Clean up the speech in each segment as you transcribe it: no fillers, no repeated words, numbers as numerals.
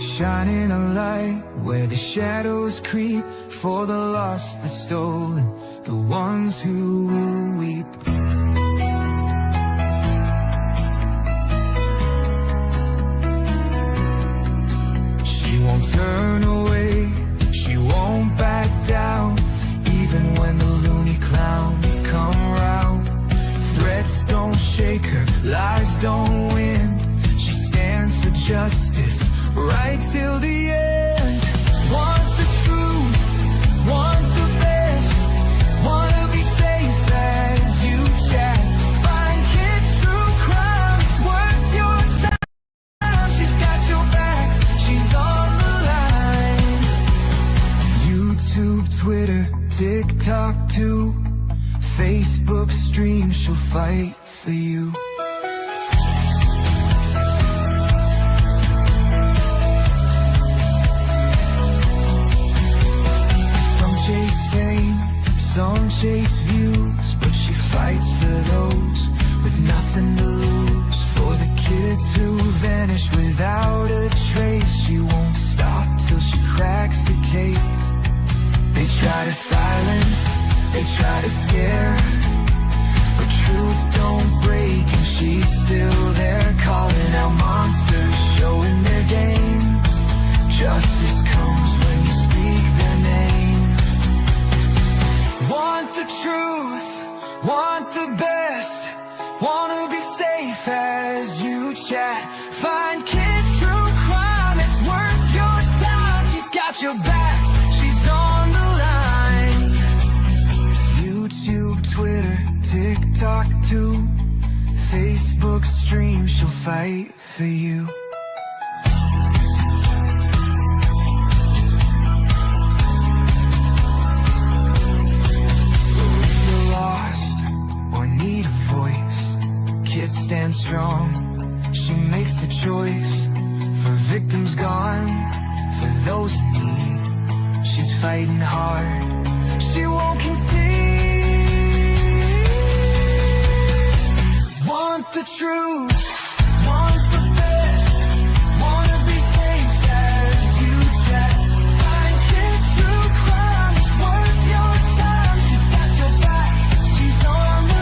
shining a light where the shadows creep, for the lost, the stolen, the ones who will weep. She won't turn away, she won't back down, even when the loony clowns come round. Threats don't shake her, lies don't win. She stands for justice, right till the end. Want the truth, want the best, wanna be safe as you chat. Find kids true crime, it's worth your time. She's got your back, she's on the line. YouTube, Twitter, TikTok too, Facebook stream, she'll fight for you. Chase fame, some chase views, but she fights for those with nothing to lose. For the kids who vanish without a trace, she won't stop till she cracks the case. They try to silence, they try to scare, but truth don't break and she's still there, calling out monsters, showing their game. Justice comes when you speak their name. Want the truth, want the best, wanna be safe as you chat. Find kids true crime, it's worth your time. She's got your back, she's on the line. YouTube, Twitter, TikTok too, Facebook stream, she'll fight for you. Need a voice, kids stand strong. She makes the choice for victims gone, for those in need. She's fighting hard, she won't concede. Want the truth, want the best, wanna be safe as you chat. Find kids true crime, it's worth your time. She's got your back, she's on the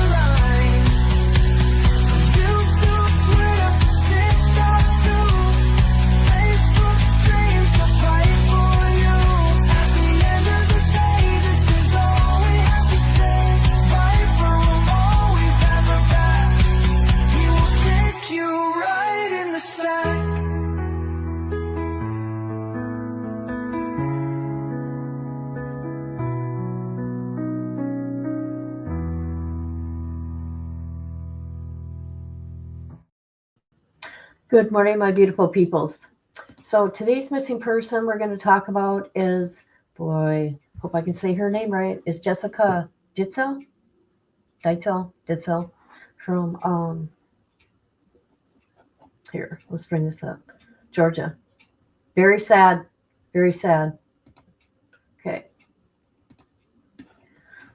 Good morning, my beautiful peoples. So today's missing person we're going to talk about is, boy, hope I can say her name right, is Jessica Dietzel from, here, let's bring this up, Georgia. Very sad, very sad.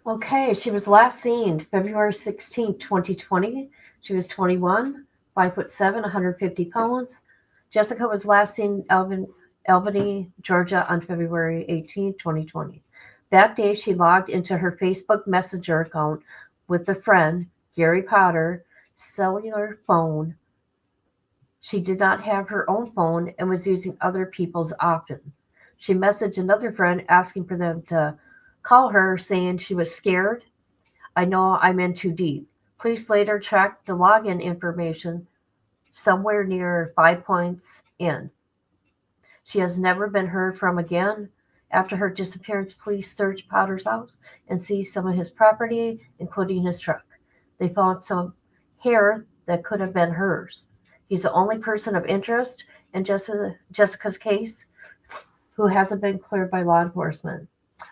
Okay, she was last seen February 16, 2020. She was 21. 5'7", 150 pounds. Jessica was last seen in Albany, Georgia on February 18, 2020. That day, she logged into her Facebook Messenger account with a friend, Gary Potter, cellular phone. She did not have her own phone and was using other people's often. She messaged another friend asking for them to call her, saying she was scared. I know I'm in too deep. Please later check the login information somewhere near 5 points in. She has never been heard from again. After her disappearance, police searched Potter's house and seized some of his property, including his truck. They found some hair that could have been hers. He's the only person of interest in Jessica's case who hasn't been cleared by law enforcement.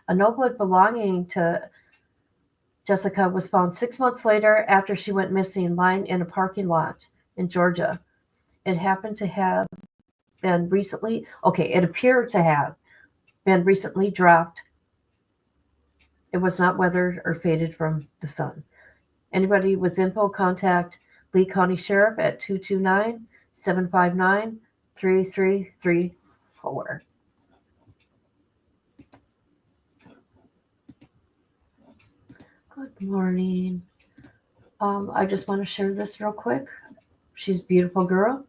A notebook belonging to Jessica was found 6 months later after she went missing, lying in a parking lot in Georgia. It happened to have been recently, it appeared to have been recently dropped. It was not weathered or faded from the sun. Anybody with info, contact Lee County Sheriff at 229-759-3333. for. Good morning. I just want to share this real quick. She's a beautiful girl.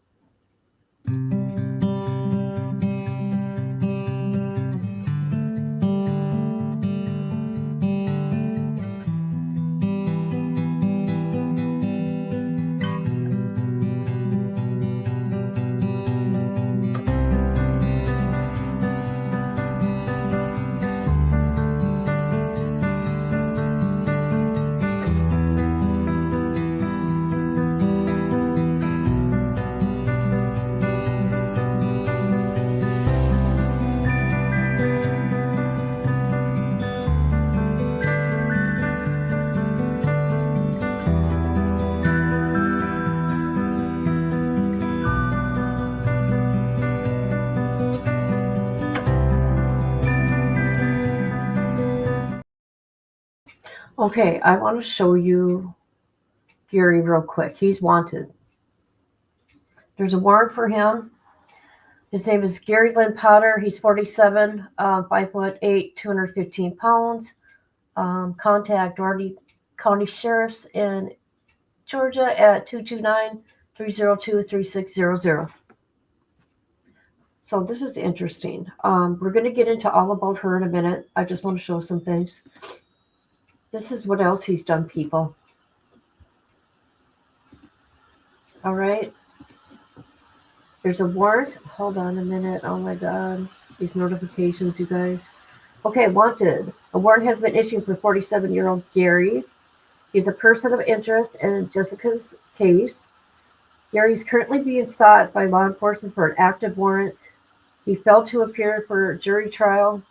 Okay, I want to show you Gary real quick. He's wanted. There's a warrant for him. His name is Gary Lynn Potter. He's 47, 5'8", 215 pounds. Contact Doherty County Sheriff's in Georgia at 229-302-3600. So this is interesting. We're going to get into all about her in a minute. I just want to show some things. This is what else he's done, people. All right. There's a warrant. Hold on a minute. Oh my God. These notifications, you guys. Okay, wanted. A warrant has been issued for 47-year-old Gary. He's a person of interest in Jessica's case. Gary's currently being sought by law enforcement for an active warrant. He failed to appear for jury trial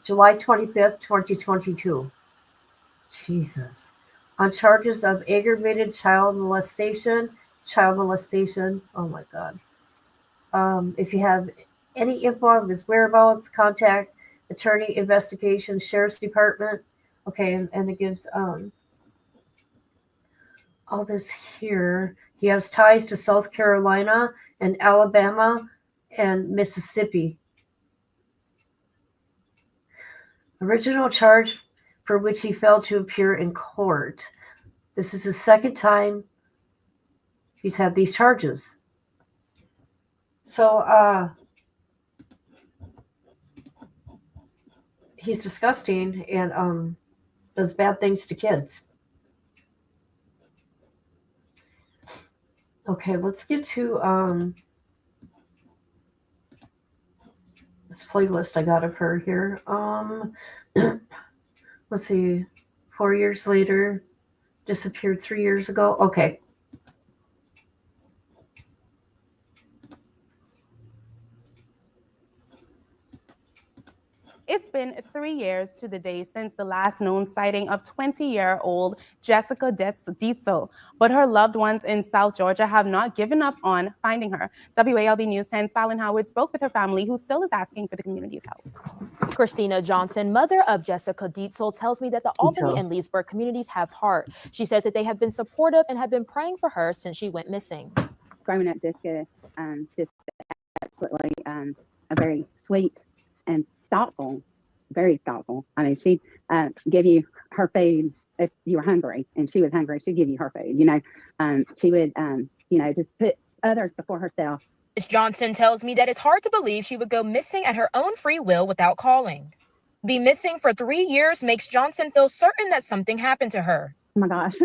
July 25th, 2022. Jesus. On charges of aggravated child molestation. Oh my God. If you have any info on his whereabouts, contact Attorney Investigation Sheriff's Department. Okay, and it gives all this here. He has ties to South Carolina and Alabama and Mississippi. Original charge for which he failed to appear in court. This is the second time he's had these charges. So he's disgusting and does bad things to kids. Okay, let's get to this playlist I got of her here. Let's see, 4 years later, disappeared 3 years ago. Okay. It's been 3 years to the day since the last known sighting of 20-year-old Jessica Dietzel, but her loved ones in South Georgia have not given up on finding her. WALB News 10's Fallon Howard spoke with her family, who still is asking for the community's help. Christina Johnson, mother of Jessica Dietzel, tells me that the Albany and Leesburg communities have heart. She says that they have been supportive and have been praying for her since she went missing. Growing up, Jessica, just absolutely a very sweet and thoughtful, very thoughtful. I mean, she'd give you her food if you were hungry, and she was hungry, she'd give you her food. She would, just put others before herself. Ms. Johnson tells me that it's hard to believe she would go missing at her own free will without calling. Be missing for 3 years makes Johnson feel certain that something happened to her. Oh my gosh,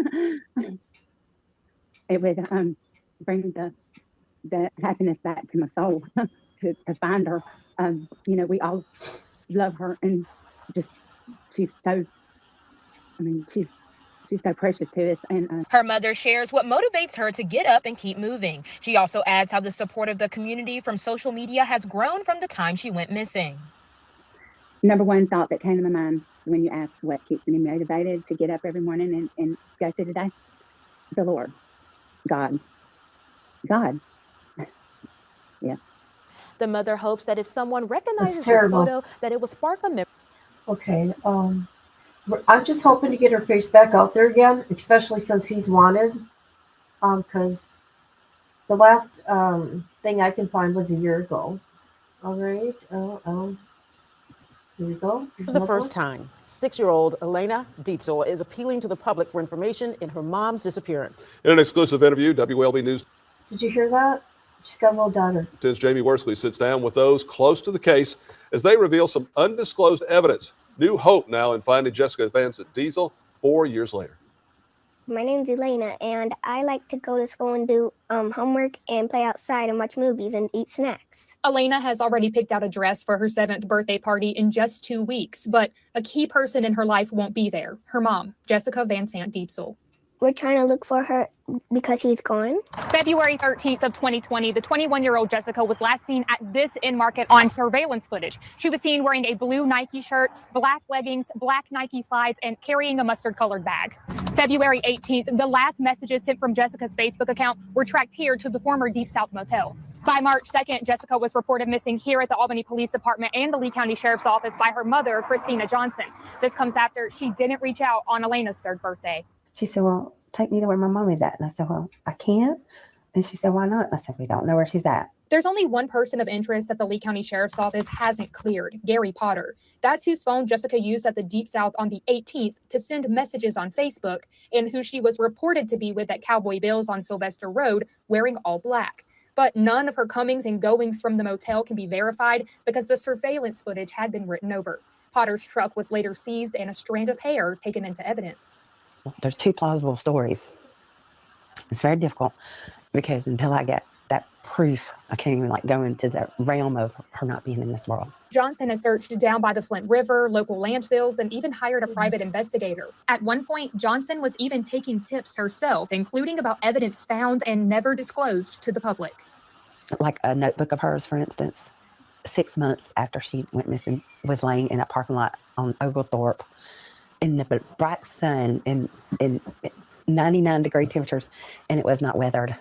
it would bring the happiness back to my soul to find her. We all love her, and just she's so precious to us. And her mother shares what motivates her to get up and keep moving. She also adds how the support of the community from social media has grown from the time she went missing. Number one thought that came to my mind when you asked what keeps me motivated to get up every morning and go through the day: the Lord, God. Yes. The mother hopes that if someone recognizes this photo, that it will spark a memory. Okay. I'm just hoping to get her face back out there again, especially since he's wanted. Because The last thing I can find was a year ago. All right. Here we go. For the first time, 6-year-old Elena Dietzel is appealing to the public for information in her mom's disappearance. In an exclusive interview, WLB News Did you hear that? She's got a little daughter. 10's Jamie Worsley sits down with those close to the case as they reveal some undisclosed evidence. New hope now in finding Jessica Vincent Dietzel 4 years later. My name's Elena, and I like to go to school and do homework and play outside and watch movies and eat snacks. Elena has already picked out a dress for her 7th birthday party in just 2 weeks, but a key person in her life won't be there, her mom, Jessica Vincent Dietzel. We're trying to look for her because she's gone. February 13th of 2020, the 21-year-old Jessica was last seen at this Inn Market on surveillance footage. She was seen wearing a blue Nike shirt, black leggings, black Nike slides, and carrying a mustard-colored bag. February 18th, the last messages sent from Jessica's Facebook account were tracked here to the former Deep South Motel. By March 2nd, Jessica was reported missing here at the Albany Police Department and the Lee County Sheriff's Office by her mother, Christina Johnson. This comes after she didn't reach out on Elena's 3rd birthday. She said, well, take me to where my mom is at. And I said, well, I can't. And she said, why not? I said, we don't know where she's at. There's only one person of interest that the Lee County Sheriff's Office hasn't cleared, Gary Potter. That's whose phone Jessica used at the Deep South on the 18th to send messages on Facebook, and who she was reported to be with at Cowboy Bill's on Sylvester Road wearing all black. But none of her comings and goings from the motel can be verified because the surveillance footage had been written over. Potter's truck was later seized and a strand of hair taken into evidence. There's 2 plausible stories. It's very difficult because until I get that proof, I can't even go into the realm of her not being in this world. Johnson has searched down by the Flint River, local landfills, and even hired a private investigator. At one point, Johnson was even taking tips herself, including about evidence found and never disclosed to the public. Like a notebook of hers, for instance, 6 months after she went missing, was laying in a parking lot on Oglethorpe in the bright sun in 99-degree temperatures, and it was not weathered.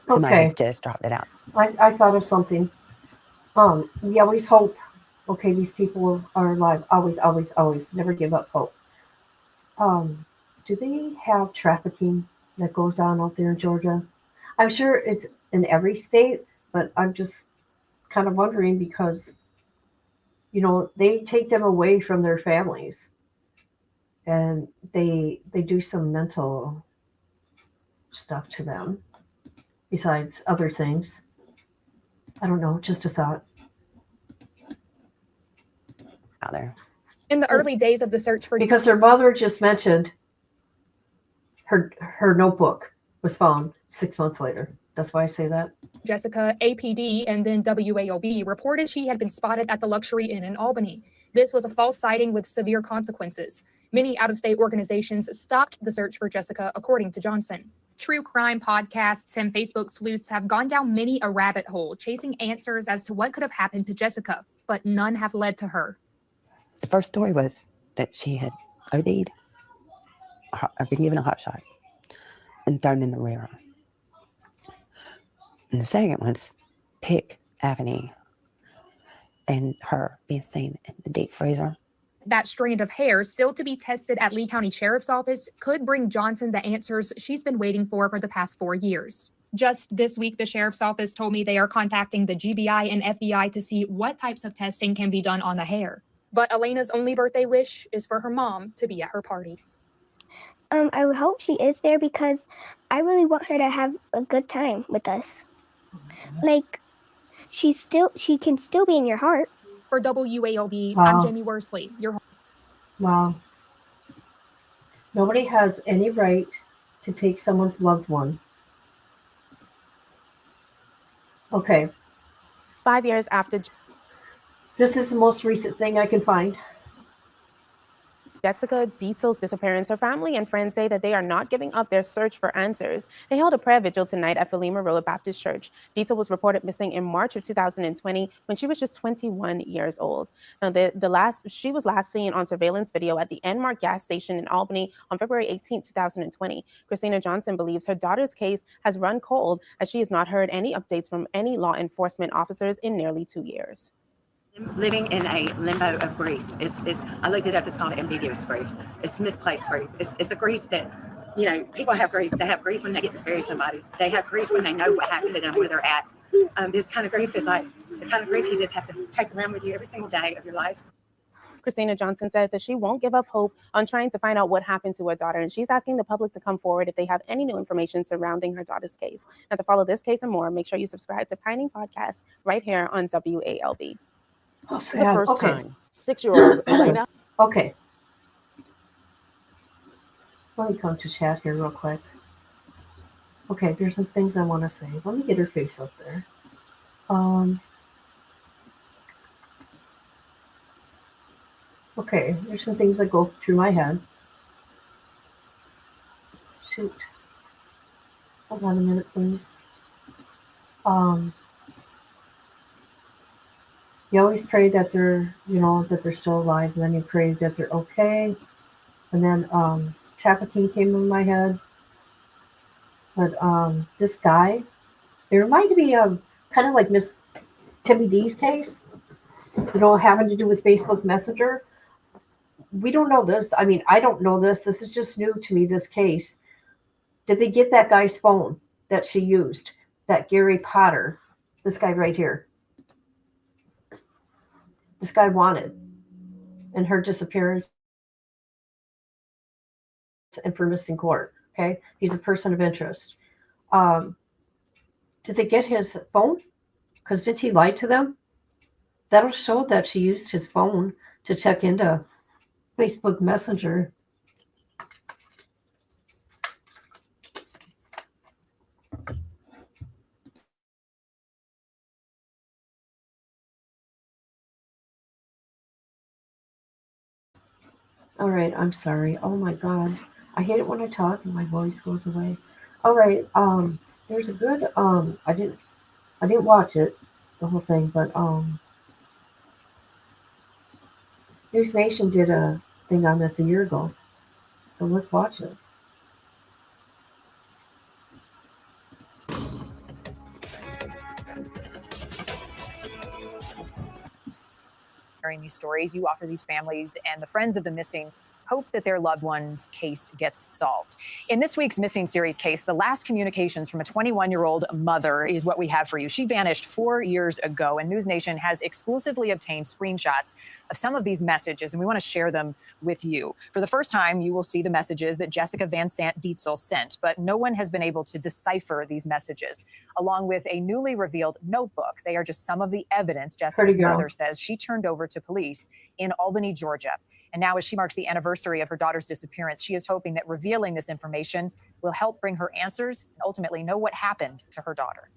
Somebody just dropped it out. I thought of something. We always hope, okay, these people are alive. Always, always, always. Never give up hope. Do they have trafficking that goes on out there in Georgia? I'm sure it's in every state, but I'm just kind of wondering because, they take them away from their families. And they do some mental stuff to them besides other things. I don't know, just a thought. Out there. In the early days of the search for... Because her mother just mentioned her notebook was found 6 months later. That's why I say that. Jessica, APD, and then WAOB reported she had been spotted at the Luxury Inn in Albany. This was a false sighting with severe consequences. Many out-of-state organizations stopped the search for Jessica, according to Johnson. True crime podcasts and Facebook sleuths have gone down many a rabbit hole, chasing answers as to what could have happened to Jessica, but none have led to her. The first story was that she had OD'd, been given a hot shot, and thrown in the river. And the second one's Pick Avenue, and her being seen in the deep freezer. That strand of hair, still to be tested at Lee County Sheriff's Office, could bring Johnson the answers she's been waiting for the past 4 years. Just this week, the Sheriff's Office told me they are contacting the GBI and FBI to see what types of testing can be done on the hair. But Elena's only birthday wish is for her mom to be at her party. I would hope she is there because I really want her to have a good time with us. She can still be in your heart. For WAOB, Wow. I'm Jamie Worsley. Wow. Nobody has any right to take someone's loved one. Okay. 5 years after This is the most recent thing I can find. Jessica Dietzel's disappearance, her family and friends say that they are not giving up their search for answers. They held a prayer vigil tonight at Philema Road Baptist Church. Dietzel was reported missing in March of 2020 when she was just 21 years old. Now, she was last seen on surveillance video at the Enmark gas station in Albany on February 18, 2020. Christina Johnson believes her daughter's case has run cold as she has not heard any updates from any law enforcement officers in nearly 2 years. Living in a limbo of grief. I looked it up, it's called ambiguous grief. It's misplaced grief. It's a grief that you know, people have grief. They have grief when they get to bury somebody. They have grief when they know what happened to them, where they're at. This kind of grief is like the kind of grief you just have to take around with you every single day of your life. Christina Johnson says that she won't give up hope on trying to find out what happened to her daughter, and she's asking the public to come forward if they have any new information surrounding her daughter's case. Now, to follow this case and more, make sure you subscribe to Pining Podcast right here on WALB. Oh, For the sad. first Okay. time, 6-year-old Elena. Okay. Let me come to chat here real quick. Okay, there's some things I want to say. Let me get her face up there. Okay, there's some things that go through my head. Shoot. Hold on a minute, please. You always pray that they're, that they're still alive, and then you pray that they're okay. And then trafficking came in my head. But this guy, it reminded me of kind of like Miss Timmy D's case, having to do with Facebook Messenger. We don't know this. I mean, I don't know this. This is just new to me, this case. Did they get that guy's phone that she used? That Gary Potter, this guy right here. This guy wanted in her disappearance and for missing court. Okay, he's a person of interest. Did they get his phone? Because did he lie to them? That'll show that she used his phone to check into Facebook Messenger. All right, I'm sorry. Oh my God. I hate it when I talk and my voice goes away. All right, there's a good I didn't watch it, the whole thing, but News Nation did a thing on this a year ago. So let's watch it. Sharing these stories, you offer these families and the friends of the missing hope that their loved one's case gets solved. In this week's Missing Series case, the last communications from a 21-year-old mother is what we have for you. She vanished 4 years ago, and News Nation has exclusively obtained screenshots of some of these messages, and we want to share them with you. For the first time, you will see the messages that Jessica Van Sant Dietzel sent, but no one has been able to decipher these messages. Along with a newly revealed notebook, they are just some of the evidence Jessica's mother says she turned over to police in Albany, Georgia. And now, as she marks the anniversary of her daughter's disappearance, she is hoping that revealing this information will help bring her answers and ultimately know what happened to her daughter.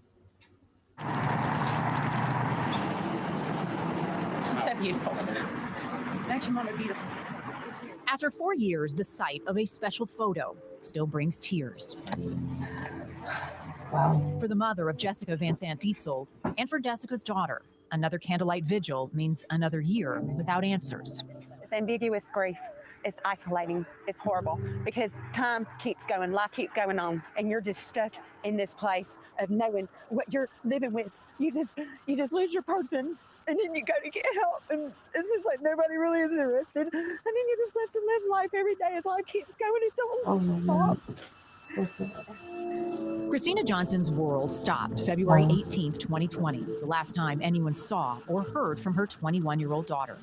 She's so beautiful. Don't you want her beautiful? After 4 years, the sight of a special photo still brings tears. Wow. For the mother of Jessica Van Sant Dietzel and for Jessica's daughter, another candlelight vigil means another year without answers. It's ambiguous grief. It's isolating. It's horrible because time keeps going, life keeps going on, and you're just stuck in this place of knowing what you're living with. You just lose your person, and then you go to get help, and it seems like nobody really is interested, and then you just have to live life every day as life keeps going. It doesn't stop. Christina Johnson's world stopped February 18th, 2020, the last time anyone saw or heard from her 21-year-old daughter.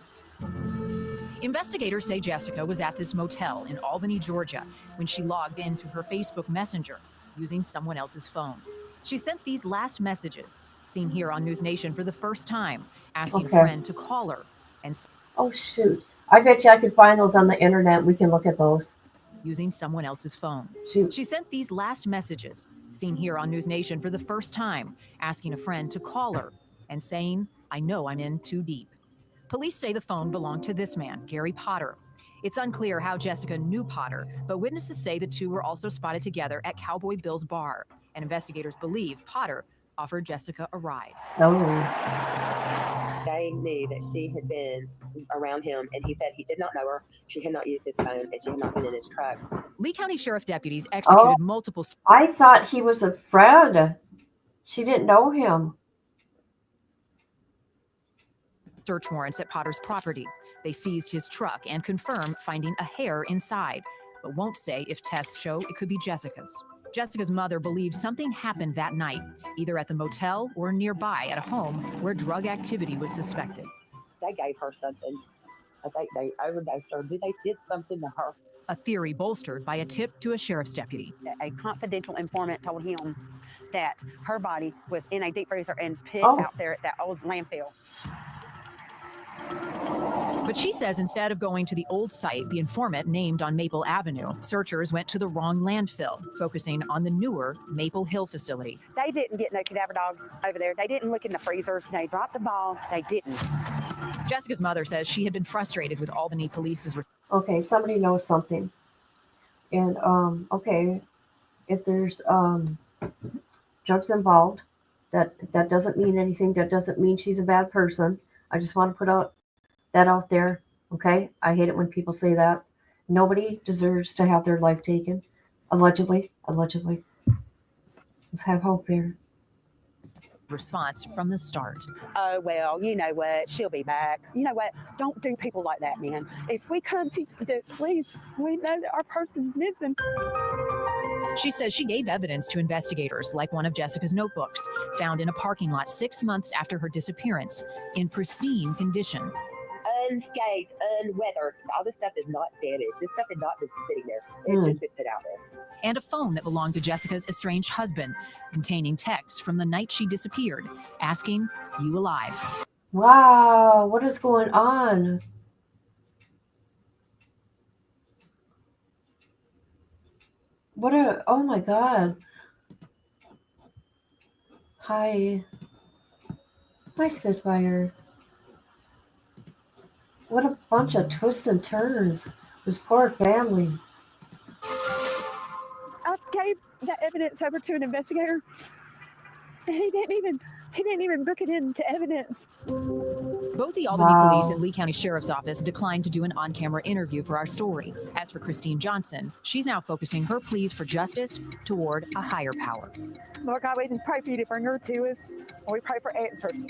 Investigators say Jessica was at this motel in Albany, Georgia, when she logged into her Facebook Messenger using someone else's phone. She sent these last messages, seen here on News Nation for the first time, asking a friend to call her and... Oh, shoot. I bet you I could find those on the internet. We can look at those. Using someone else's phone. Shoot. She sent these last messages, seen here on News Nation for the first time, asking a friend to call her and saying, "I know I'm in too deep." Police say the phone belonged to this man, Gary Potter. It's unclear how Jessica knew Potter, but witnesses say the two were also spotted together at Cowboy Bill's bar, and investigators believe Potter offered Jessica a ride. They knew that she had been around him, and he said he did not know her. She had not used his phone, and she had not been in his truck. Lee County Sheriff deputies executed multiple... I thought he was a friend. She didn't know him. Search warrants at Potter's property. They seized his truck and confirmed finding a hair inside. but won't say if tests show it could be Jessica's. Jessica's mother believes something happened that night, either at the motel or nearby at a home where drug activity was suspected. They gave her something. I think they overdosed her. They did something to her. A theory bolstered by a tip to a sheriff's deputy. A confidential informant told him that her body was in a deep freezer and put Oh. out there at that old landfill. But she says instead of going to the old site the informant named on Maple Avenue, searchers went to the wrong landfill, focusing on the newer Maple Hill facility. They didn't get no cadaver dogs over there. They didn't look in the freezers. They dropped the ball. They didn't. Jessica's mother says she had been frustrated with Albany police's. Okay, somebody knows something. And, okay, if there's drugs involved, that doesn't mean anything. That doesn't mean she's a bad person. I just want to put that out there, okay? I hate it when people say that. Nobody deserves to have their life taken. Allegedly. Let's have hope here. Response from the start. Oh, well, you know what? She'll be back. You know what? Don't do people like that, man. If we come to the police, we know that our person's missing. She says she gave evidence to investigators, like one of Jessica's notebooks, found in a parking lot 6 months after her disappearance, in pristine condition. Unscathed, unweathered. All this stuff is not damaged. This stuff has not been sitting there. It's just been put out there. And a phone that belonged to Jessica's estranged husband, containing texts from the night she disappeared, asking, "You alive?" Wow, what is going on? Oh my God. Hi, Spitfire. What a bunch of twists and turns. This poor family. I gave that evidence over to an investigator, and he didn't even look it into evidence. Both the Albany Police and Lee County Sheriff's Office declined to do an on-camera interview for our story. As for Christine Johnson, she's now focusing her pleas for justice toward a higher power. Lord God, we just pray for you to bring her to us, and we pray for answers.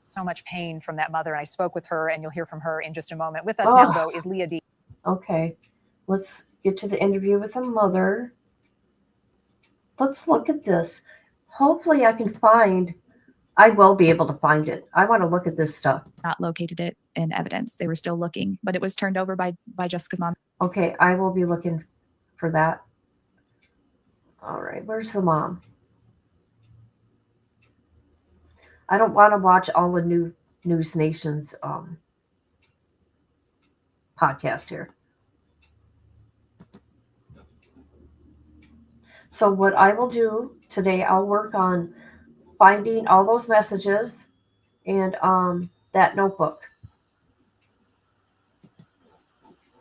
So much pain from that mother, and I spoke with her, and you'll hear from her in just a moment. With us now, though, is Leah D. Okay, let's get to the interview with the mother. Let's look at this. Hopefully I will be able to find it. I want to look at this stuff. Not located it in evidence. They were still looking, but it was turned over by Jessica's mom. Okay, I will be looking for that. All right, where's the mom? I don't want to watch all the News Nation's podcast here. So what I will do today, I'll work on finding all those messages and that notebook.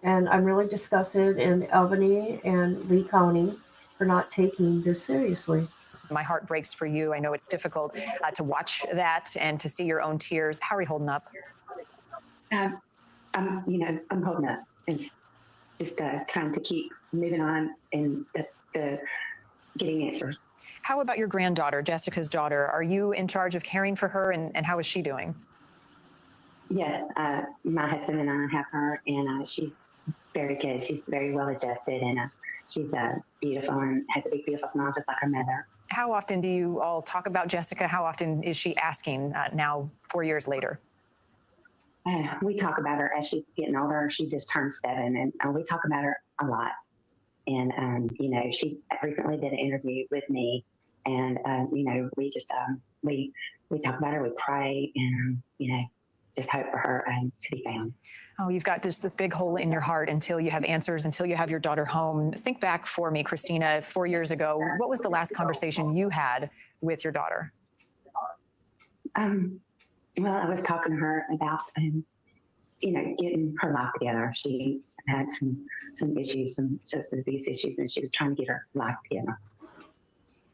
And I'm really disgusted in Albany and Lee County for not taking this seriously. My heart breaks for you. I know it's difficult to watch that and to see your own tears. How are you holding up? I'm holding up. It's just trying to keep moving on and the getting answers. How about your granddaughter, Jessica's daughter? Are you in charge of caring for her, and how is she doing? Yeah, my husband and I have her, and she's very good. She's very well adjusted, and she's beautiful and has a big, beautiful smile, just like her mother. How often do you all talk about Jessica? How often is she asking now, 4 years later? We talk about her as she's getting older. She just turned 7, and we talk about her a lot. And, she recently did an interview with me, and, we just, we talk about her, we pray, and, just hope for her to be found. Oh, you've got this big hole in your heart until you have answers, until you have your daughter home. Think back for me, Christina, 4 years ago. What was the last conversation you had with your daughter? Well, I was talking to her about, getting her life together. She had some issues, some substance abuse issues, and she was trying to get her life together.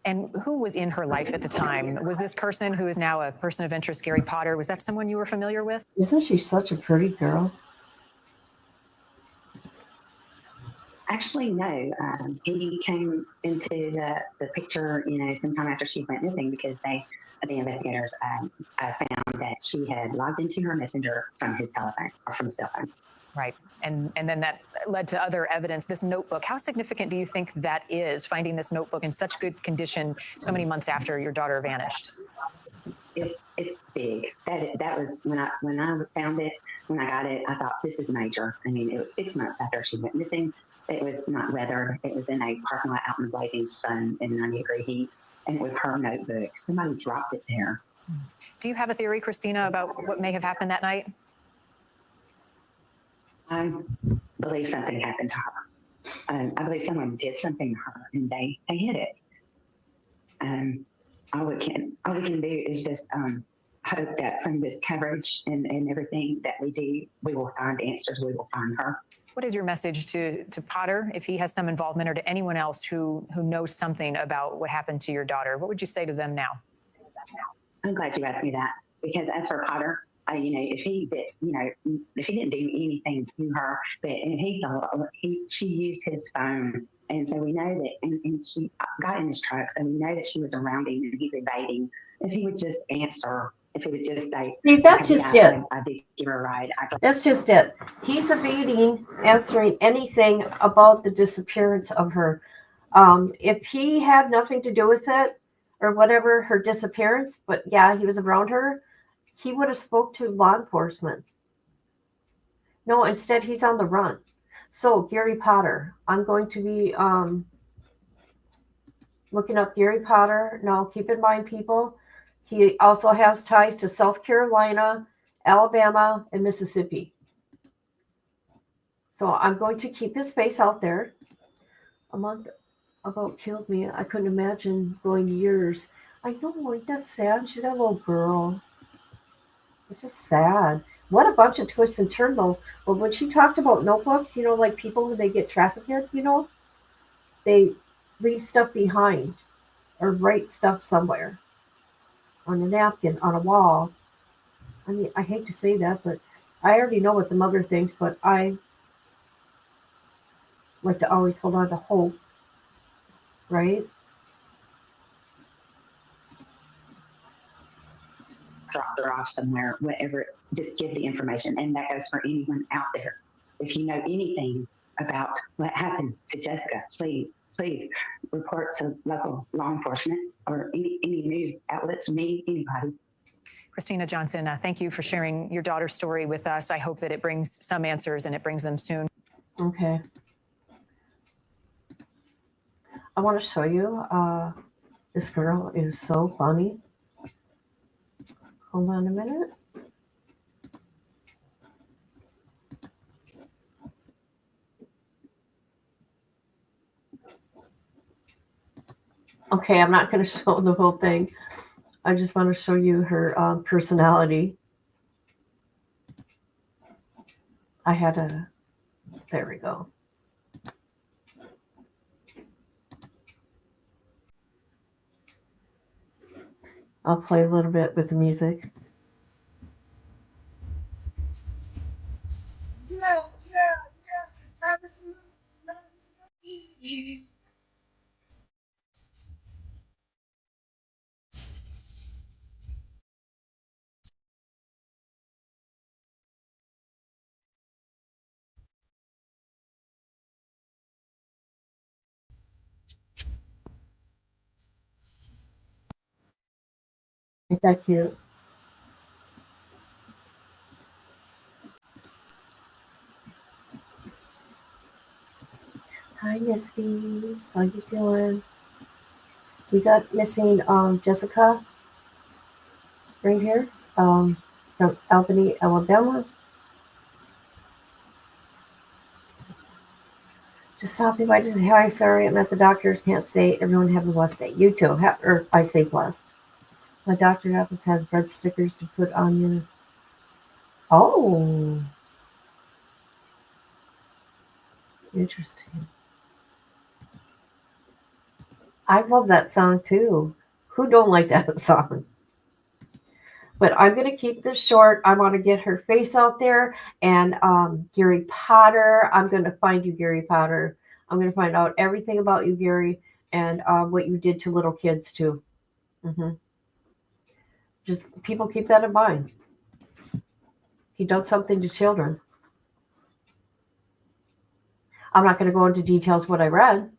And who was in her life at the time? Was this person who is now a person of interest, Gary Potter, was that someone you were familiar with? Isn't she such a pretty girl? Actually, no. He came into the picture, sometime after she went missing, because the investigators found that she had logged into her messenger from his telephone, or from his cell phone. Right. And then that led to other evidence, this notebook. How significant do you think that is, finding this notebook in such good condition so many months after your daughter vanished? It's big. That was when I found it, when I got it, I thought this is major. I mean, it was 6 months after she went missing. It was not weathered. It was in a parking lot out in the blazing sun in 90-degree heat, and it was her notebook. Somebody dropped it there. Do you have a theory, Christina, about what may have happened that night? I believe something happened to her. I believe someone did something to her, and they hid it. All we can do is just hope that from this coverage and everything that we do, we will find answers. We will find her. What is your message to Potter, if he has some involvement, or to anyone else who knows something about what happened to your daughter? What would you say to them now? I'm glad you asked me that, because as for Potter, if he didn't do anything to her, but she used his phone, and so we know that, and she got in his truck, so we know that she was around him and he's evading. If he would just answer, if he would just say, See, that's just it. I did give her a ride. That's just it. He's evading answering anything about the disappearance of her. If he had nothing to do with it or whatever, her disappearance, but yeah, he was around her, he would have spoke to law enforcement. No, instead he's on the run. So Gary Potter, I'm going to be looking up Gary Potter. Now keep in mind, people, he also has ties to South Carolina, Alabama, and Mississippi. So I'm going to keep his face out there. A month about killed me. I couldn't imagine going years. I know, like, that's sad. She's got a little girl. It's just sad. What a bunch of twists and turns, though. But when she talked about notebooks, like people when they get trafficked, they leave stuff behind or write stuff somewhere on a napkin, on a wall. I mean, I hate to say that, but I already know what the mother thinks, but I like to always hold on to hope, right? Drop her off somewhere, whatever, just give the information. And that goes for anyone out there. If you know anything about what happened to Jessica, please report to local law enforcement or any news outlets, me, anybody. Christina Johnson, thank you for sharing your daughter's story with us. I hope that it brings some answers and it brings them soon. Okay. I want to show you, this girl is so funny. Hold on a minute. Okay, I'm not going to show the whole thing. I just want to show you her personality. There we go. I'll play a little bit with the music. Ain't that cute? Hi, Misty. How you doing? We got missing Jessica right here from Albany, Alabama. Just stopping by to say hi. Sorry, I'm at the doctor's. Can't stay. Everyone have a blessed day. You too. Or I say blessed. My doctor's office has red stickers to put on your. Oh, interesting. I love that song too. Who don't like that song? But I'm going to keep this short. I want to get her face out there. And Gary Potter, I'm going to find you, Gary Potter. I'm going to find out everything about you, Gary, and what you did to little kids too. Just people keep that in mind. He done something to children. I'm not going to go into details what I read,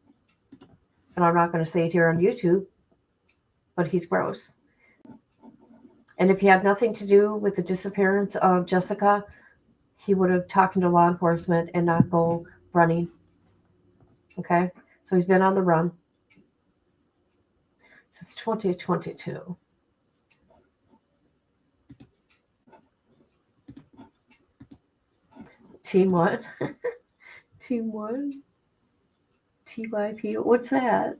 and I'm not going to say it here on YouTube, but he's gross. And if he had nothing to do with the disappearance of Jessica, he would have talked to law enforcement and not go running. Okay? So he's been on the run since 2022. Team what? Team what? TYP? What's that?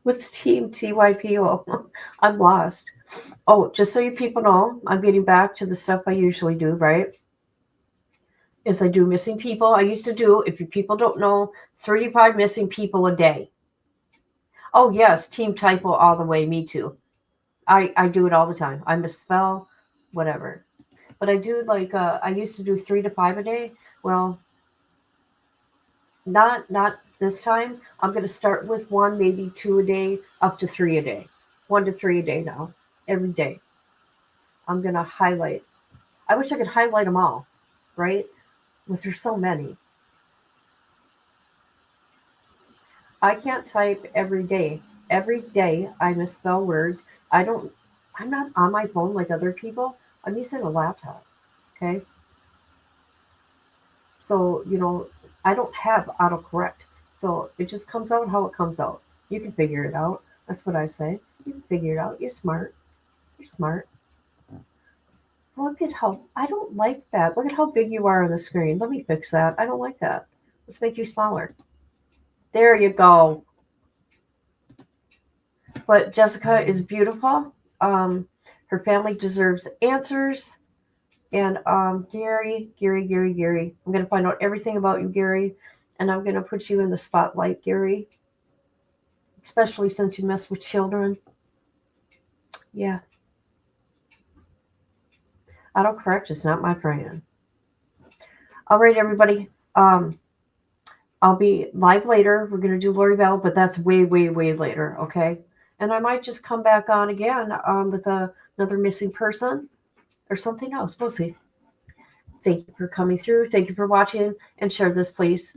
What's Team TYPO? I'm lost. Oh, just so you people know, I'm getting back to the stuff I usually do, right? Is I do missing people. I used to do, if you people don't know, 35 missing people a day. Oh, yes, Team Typo all the way. Me too. I do it all the time. I misspell, whatever. But I do like, I used to do 3 to 5 a day. Well, not this time. I'm going to start with 1, maybe 2 a day, up to 3 a day. 1 to 3 a day now, every day. I'm going to highlight. I wish I could highlight them all, right? But there's so many. I can't type every day. Every day I misspell words. I'm not on my phone like other people. I'm using a laptop. Okay. So, I don't have autocorrect. So it just comes out how it comes out. You can figure it out. That's what I say. You can figure it out. You're smart. You're smart. Look at how, I don't like that. Look at how big you are on the screen. Let me fix that. I don't like that. Let's make you smaller. There you go. But Jessica is beautiful. Her family deserves answers. And Gary, I'm going to find out everything about you, Gary. And I'm going to put you in the spotlight, Gary. Especially since you mess with children. Yeah. Autocorrect is not my friend. All right, everybody. I'll be live later. We're going to do Lori Bell, but that's way, way, way later, okay? And I might just come back on again with another missing person or something else. We'll see. Thank you for coming through. Thank you for watching, and share this, please.